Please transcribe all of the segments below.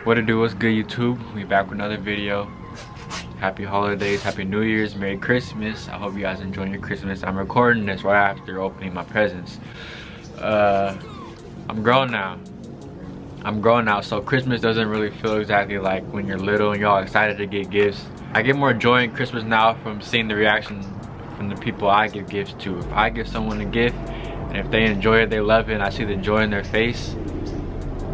What it do? What's good, YouTube? We back with another video. Happy holidays, happy New Year's, Merry Christmas. I hope you guys enjoying your Christmas. I'm recording this right after opening my presents. I'm grown now. So Christmas doesn't really feel exactly like when you're little and you're all excited to get gifts. I get more joy in Christmas now from seeing the reaction from the people I give gifts to. If I give someone a gift and if they enjoy it, they love it, and I see the joy in their face,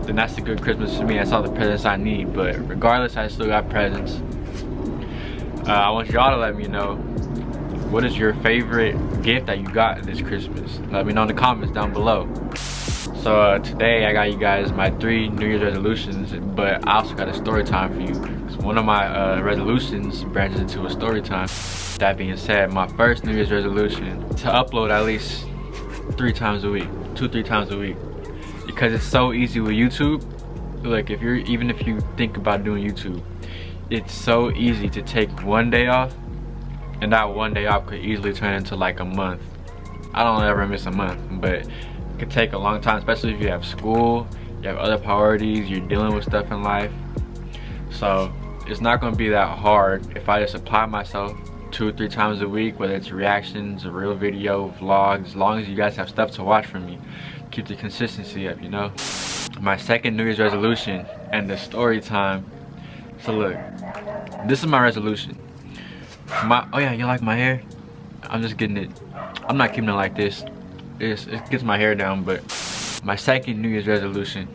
then that's a good Christmas for me. That's all the presents I need. But regardless, I still got presents. I want y'all to let me know, what is your favorite gift that you got this Christmas? Let me know in the comments down below. So today I got you guys my 3 New Year's resolutions, but I also got a story time for you. So one of my resolutions branches into a story time. That being said, my first New Year's resolution to upload at least 3 times a week, 2-3 times a week, because it's so easy with YouTube. Like even if you think about doing YouTube, it's so easy to take one day off, and that one day off could easily turn into like a month. I don't ever miss a month, but it could take a long time, especially if you have school, you have other priorities, you're dealing with stuff in life. So it's not going to be that hard if I just apply myself 2-3 times a week, whether it's reactions, a real video, vlogs, as long as you guys have stuff to watch from me. Keep the consistency up, you know. My second New Year's resolution and the story time. So look, this is my resolution. Oh yeah, you like my hair? I'm just getting it. I'm not keeping it like this. It gets my hair down. But my second New Year's resolution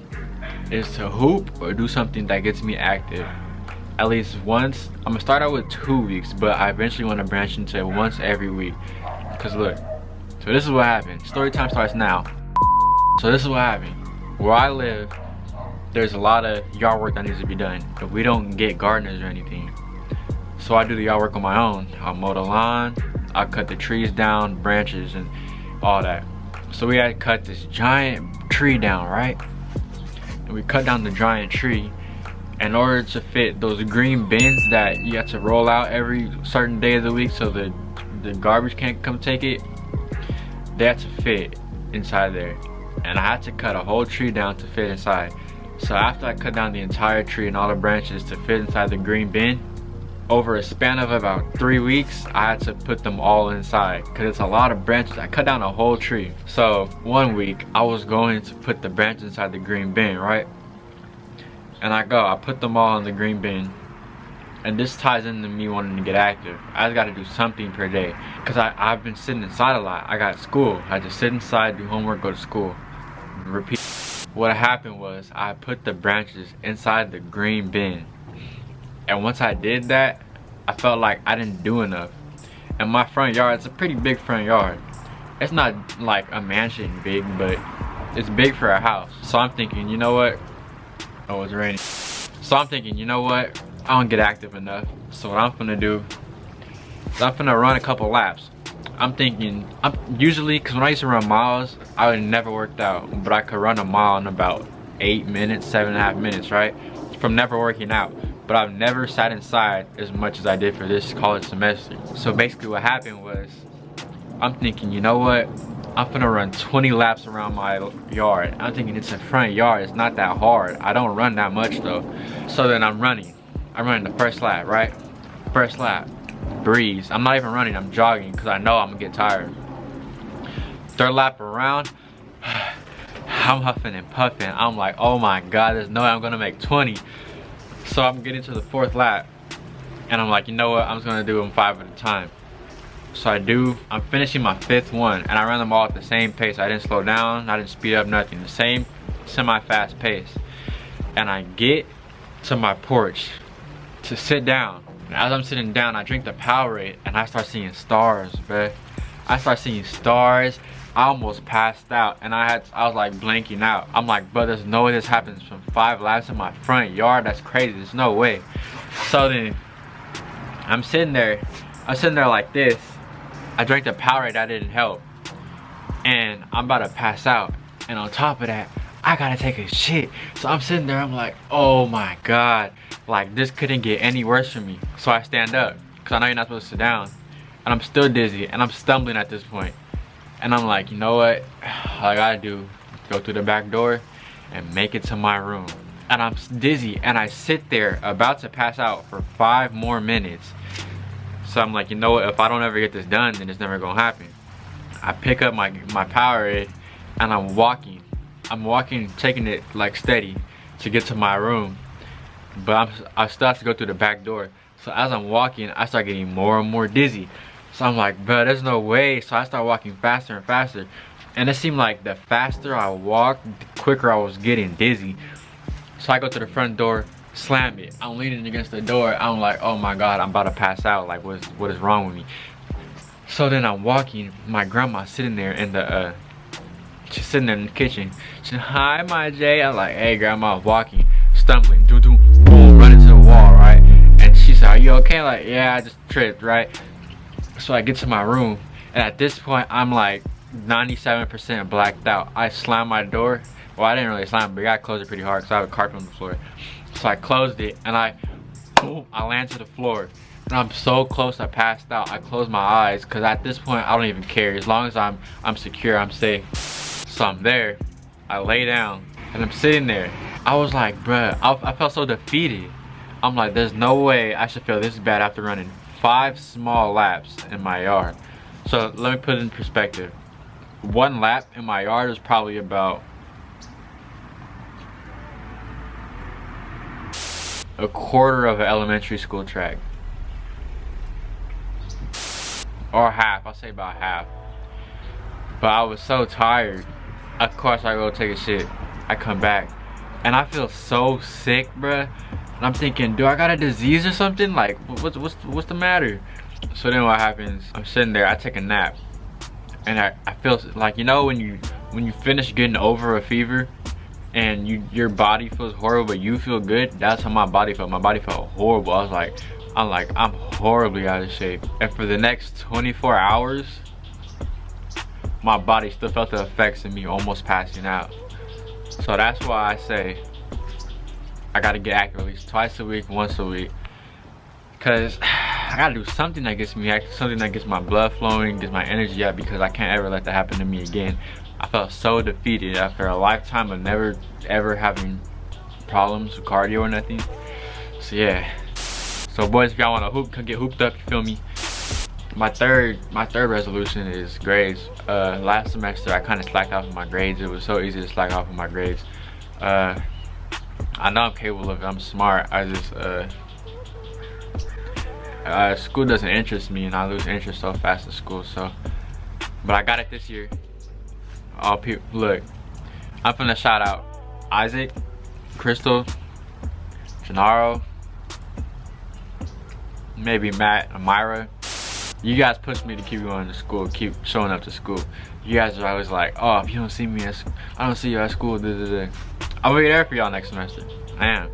is to hoop or do something that gets me active at least once. I'm gonna start out with 2 weeks, but I eventually want to branch into once every week. Cause look, so this is what happened. Story time starts now. So this is what happened. Where I live, there's a lot of yard work that needs to be done, but we don't get gardeners or anything. So I do the yard work on my own. I'll mow the lawn, I'll cut the trees down, branches and all that. So we had to cut this giant tree down, right? And we cut down the giant tree in order to fit those green bins that you have to roll out every certain day of the week so the garbage can't come take it. They have to fit inside there. And I had to cut a whole tree down to fit inside. So after I cut down the entire tree and all the branches to fit inside the green bin, over a span of about 3 weeks, I had to put them all inside because it's a lot of branches. I cut down a whole tree. So one week I was going to put the branches inside the green bin, right? And I put them all in the green bin. And this ties into me wanting to get active. I just got to do something per day because I've been sitting inside a lot. I got school. I just sit inside, do homework, go to school, repeat. What happened was I put the branches inside the green bin, and once I did that, I felt like I didn't do enough. And my front yard, it's a pretty big front yard. It's not like a mansion big, but it's big for a house. So I'm thinking, you know what? Oh, it's raining. So I'm thinking, you know what? I don't get active enough. So what I'm gonna do is I'm gonna run a couple laps. I'm thinking, usually, because when I used to run miles, I would never worked out, but I could run a mile in about 8 minutes, 7.5 minutes, right? From never working out. But I've never sat inside as much as I did for this college semester. So basically what happened was, I'm thinking, you know what? I'm gonna run 20 laps around my yard. I'm thinking it's a front yard, it's not that hard. I don't run that much though. So then I'm running the first lap, right? First lap. Breeze. I'm not even running, I'm jogging because I know I'm gonna get tired. Third lap around, I'm huffing and puffing. I'm like, oh my god, there's no way I'm gonna make 20. So I'm getting to the 4th lap and I'm like, you know what, I'm just gonna do them 5 at a time. So I'm finishing my 5th one, and I ran them all at the same pace. I didn't slow down, I didn't speed up, nothing. The same semi-fast pace. And I get to my porch to sit down. And as I'm sitting down, I drink the Powerade and I start seeing stars, bruh. I start seeing stars. I almost passed out and I was like blanking out. I'm like, bro, there's no way this happens from 5 laps in my front yard. That's crazy, there's no way. So then I'm sitting there like this. I drank the Powerade, that didn't help. And I'm about to pass out. And on top of that, I gotta take a shit. So I'm sitting there, I'm like, oh my god, like this couldn't get any worse for me. So I stand up, because I know you're not supposed to sit down. And I'm still dizzy, and I'm stumbling at this point. And I'm like, you know what? All I gotta do is go through the back door and make it to my room. and I'm dizzy, and I sit there about to pass out for 5 more minutes. So I'm like, you know what, if I don't ever get this done, then it's never gonna happen. I pick up my Powerade, and I'm walking, taking it like steady to get to my room, but I still have to go through the back door. So as I'm walking, I start getting more and more dizzy. So I'm like, bro, there's no way. So I start walking faster and faster, and it seemed like the faster I walked, the quicker I was getting dizzy. So I go to the front door, slam it. I'm leaning against the door. I'm like, oh my God, I'm about to pass out. Like, what is wrong with me? So then I'm walking. My grandma's sitting there in the, she's sitting there in the kitchen. She said, hi, my Jay. I'm like, hey, grandma. Walking, stumbling, boom, running to the wall, right? And she said, are you okay? Like, yeah, I just tripped, right? So I get to my room, and at this point, I'm like 97% blacked out. I slam my door. Well, I didn't really slam it, but I gotta close it pretty hard because I have a carpet on the floor. So I closed it, and I land to the floor. And I'm so close, I passed out. I closed my eyes, because at this point, I don't even care. As long as I'm secure, I'm safe. So I'm there. I lay down, and I'm sitting there. I was like, bruh, I felt so defeated. I'm like, there's no way I should feel this bad after running 5 small laps in my yard. So let me put it in perspective. 1 lap in my yard is probably about a quarter of an elementary school track, or half. I'll say about half. But I was so tired. Of course, I go take a shit. I come back, and I feel so sick, bruh. And I'm thinking, do I got a disease or something? Like, what's the matter? So then what happens? I'm sitting there. I take a nap, and I feel like, you know, when you finish getting over a fever, and your body feels horrible, but you feel good. That's how my body felt. My body felt horrible. I'm horribly out of shape. And for the next 24 hours, my body still felt the effects of me almost passing out. So that's why I say I gotta get active at least twice a week, once a week, because I gotta do something that gets me active, something that gets my blood flowing, gets my energy up, because I can't ever let that happen to me again. I felt so defeated after a lifetime of never ever having problems with cardio or nothing. So yeah. So boys, if y'all wanna hoop, get hooped up, you feel me? My third resolution is grades. Last semester I kind of slacked off on my grades. It was so easy to slack off on my grades. I know I'm capable of it. I'm smart. I just school doesn't interest me, and I lose interest so fast in school. So, but I got it this year. All people, look, I'm finna shout out Isaac, Crystal, Gennaro, maybe Matt, Amira. You guys pushed me to keep going to school, keep showing up to school. You guys are always like, oh, if you don't see me I don't see you at school, I'll be there for y'all next semester. I am.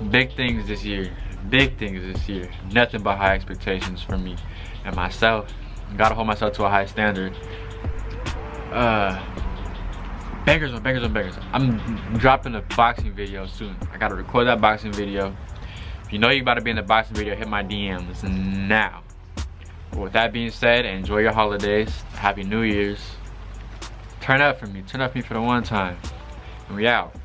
Big things this year. Big things this year. Nothing but high expectations for me and myself. Gotta hold myself to a high standard. Bangers on bangers on bangers. I'm dropping a boxing video soon. I gotta record that boxing video. If you know you about to be in the boxing video, hit my DMs now. But with that being said, enjoy your holidays. Happy New Year's. Turn up for me. Turn up for me for the one time. And we out.